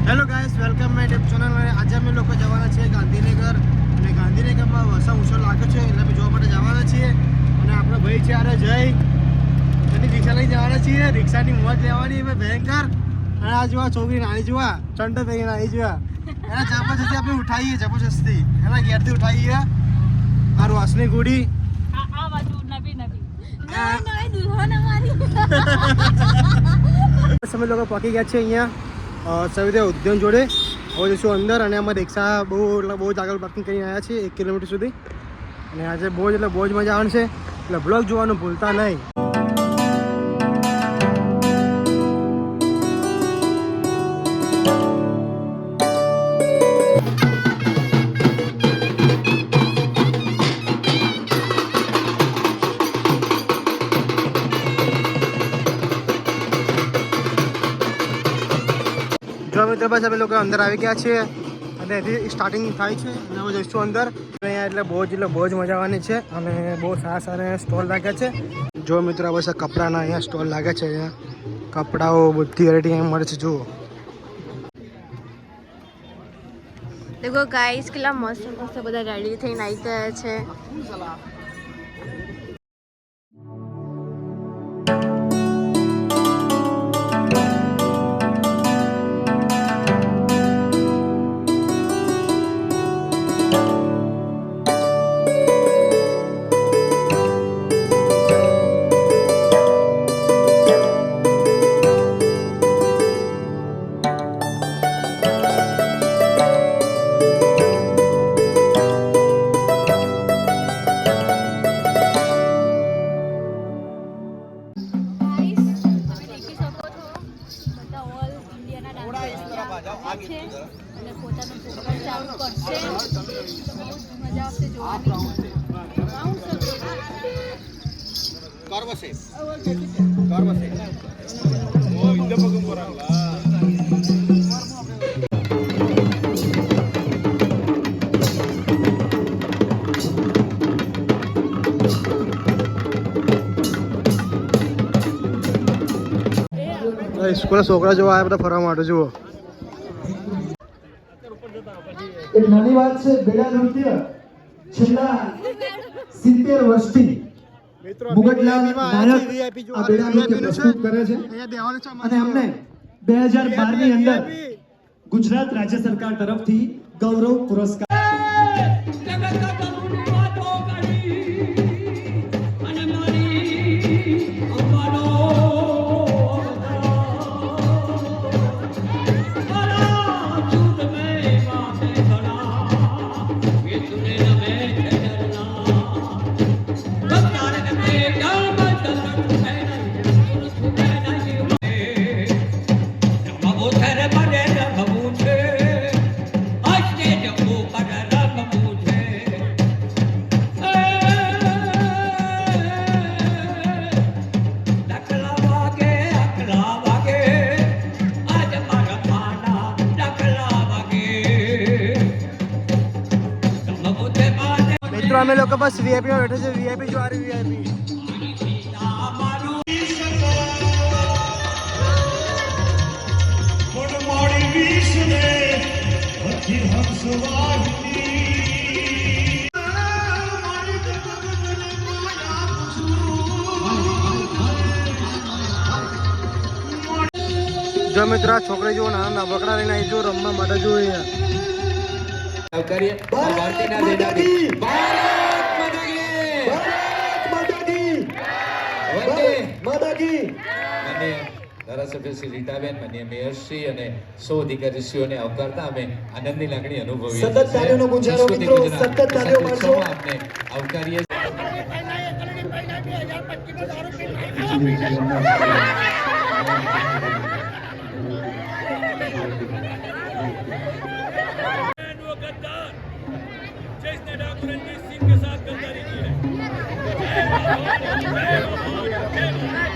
Hello guys, welcome my YouTube channel. આજે અમે લોકો જવાના છીએ ગાંધીનગર, અને ગાંધીનગરમાં વરસાદ ઓછો લાગે છે એટલે અમે જોવા માટે જવાના છીએ. અને આપણો ભાઈ છે અરે જય, એની રિક્ષા લઈ જવાના છીએ. રિક્ષાની મોજ લેવાની અમે ભયંકર. અને આ જોવા છોકરી નાની જોવા ચંટો થઈ નાની જોવા એના જબરજસ્તી આપણે ઉઠાવીએ, જબરજસ્તી એના ઘેરથી ઉઠાવીએ. આ રોશની ગુડી અમે લોકો પહોંચી ગયા છે અહીંયા સવિતા ઉદ્યાન જોડે. હવે જઈશું અંદર, અને અમે રિક્ષા બહુ જ આગળ પાર્કિંગ કરીને આવ્યા છીએ 1 કિલોમીટર સુધી. અને આજે બહુ જ મજા આવવાની છે, એટલે બ્લોગ જોવાનું ભૂલતા નહીં. જો મિત્રો બસ અમે લોકો અંદર આવી ગયા છીએ, અને એથી સ્ટાર્ટિંગ થાય છે. અને હવે જઈશું અંદર. અહીંયા એટલે બહુ જ મજા આવવાની છે, અને બહુ સારા સ્ટોલ લાગ્યા છે. જો મિત્રો બસ કપડાના અહીંયા સ્ટોલ લાગે છે. અહીંયા કપડાઓ બધી વેરાયટી અહીંયા મળે છે. જુઓ देखो गाइस કેટલા મસ્ત મસ્ત બધા રેડી થઈને આવી ગયા છે. અને પોતાનો પ્રોગ્રામ ચાલુ કરશે તો બહુ મજા આવશે જોવાની. સ્કૂલના છોકરા જોવા આવ્યા બધા ફરવા માટે. જુઓ એક નાની વાત છે, બેડા નૃત્ય છેલ્લા 70 વર્ષથી મુગટલાલ નાયક આ બેડા નૃત્ય પ્રસ્તુત કરે છે. અને અમને 2012 ની અંદર ગુજરાત રાજ્ય સરકાર તરફથી ગૌરવ પુરસ્કાર અમે લોકો બસ વીઆઈપી માં બેઠા છે. વીઆઈપી જો આ વીઆઈપી જો મિત્રો આ છોકરી જો નાના બકડા લઈને આવી જો રમવા માટે જો અહીંયા કરીએ ભારતીના દેદાદી ભારત માતા કી વંદે માતા કી અને ધારાસભ્ય શ્રી રીટાબેન, માનનીય મેયરશ્રી અને સૌ અધિકારીશ્રીઓને આવકારતા અમે આનંદની લાગણી અનુભવીએ છીએ. સતત તાળીઓનો ગુંજારો મિત્રો, સંસ્કૃતિ સતત તાળીઓ ગુજરાત પાડશો. આપને આવકારીએ. वो गद्दार जिसने ठाकुर रणजीत सिंह के साथ गद्दारी की है। जय भगवान, जय भगवान, जय भगवान।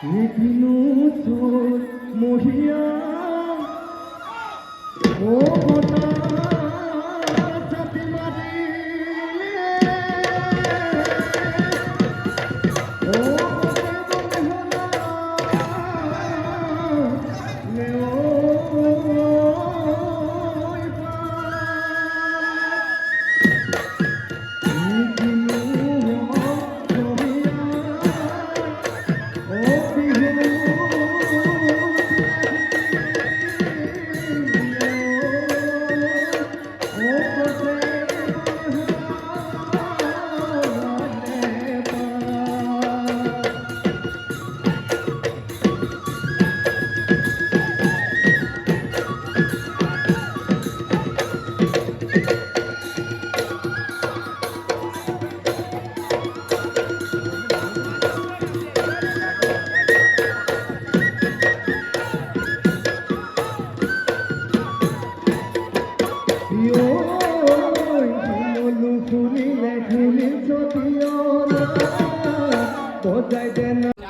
નીતિનું છોડ મોહિયા ઓ મોટા છાતી મારી ઓ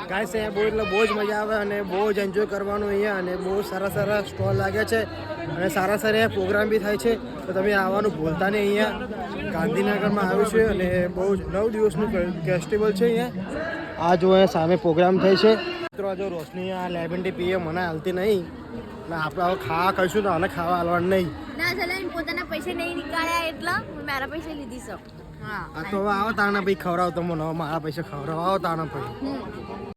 ગાઈસ અહીંયા બહુ એટલે બહુ જ મજા આવે અને બહુ જ એન્જોય કરવાનું અહીંયા અને બહુ સારા સારા સ્ટોલ લાગે છે અને સારા સારા પ્રોગ્રામ બી થાય છે તો તમે આવવાનું ભૂલતા નહીં અહીંયા ગાંધીનગરમાં આવ્યું છે અને બહુ જ 9 દિવસનું ફેસ્ટિવલ છે અહીંયા આ જો અહીંયા સામે પ્રોગ્રામ થાય છે મિત્રો જો રોશની આ લેબન્ટી પીએ મને હાલતી નહીં એટલે આપણે હવે ખાવા કહીશું તો આને ખાવા હાલવાનું નહીં ના ચાલે પોતાના પૈસા નહીં નીકાળ્યા એટલા મારા પૈસા લીધી છો આ તો હવે આવો તાણા ભાઈ ખવડાવતો મને હવે મારા પૈસા ખવડાવો આવો તાણા ભાઈ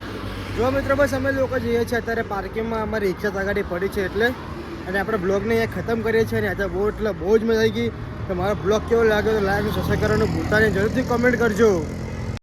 જો મિત્રો બસ અમે લોકો જઈએ છીએ અત્યારે પાર્કિંગમાં અમારી રિક્ષા આગળ પડી છે એટલે અને આપણે બ્લોગને અહીંયા ખતમ કરીએ છીએ અને આજે બહુ એટલે બહુ જ મજા આવી ગઈ તો મારો બ્લોગ કેવો લાગ્યો તો લાઈક સબસ્ક્રાઈબ કરવાનું ભૂલતા નહીં જરૂરથી કોમેન્ટ કરજો